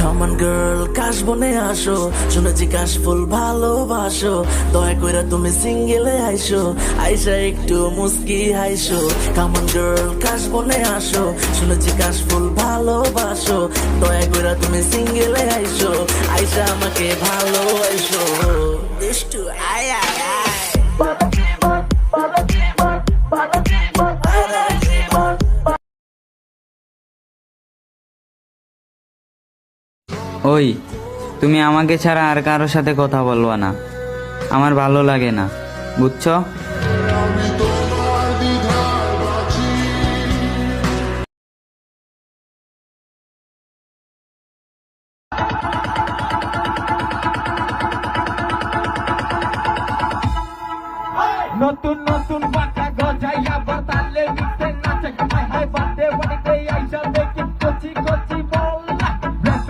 কামান গার্ল কাশবনে আসো, শুনেছি কাশফুল ভালোবাসো, দয়া কইরা তুমি সিঙ্গেলে আইসো, আইসা একটু মুস্কি হাইসো। কামান গার্ল কাশবনে আসো, শুনেছি কাশফুল ভালোবাসো, দয়া কইরা তুমি সিঙ্গেলে আইসো, আইসা আমাকে ভালোবাসো। দুষ্টু আয় আয় আয়। ওই, তুমি আমাকে ছাড়া আর কারোর সাথে কথা বলবা না, আমার ভালো লাগে না, বুঝছো? নতুন নতুন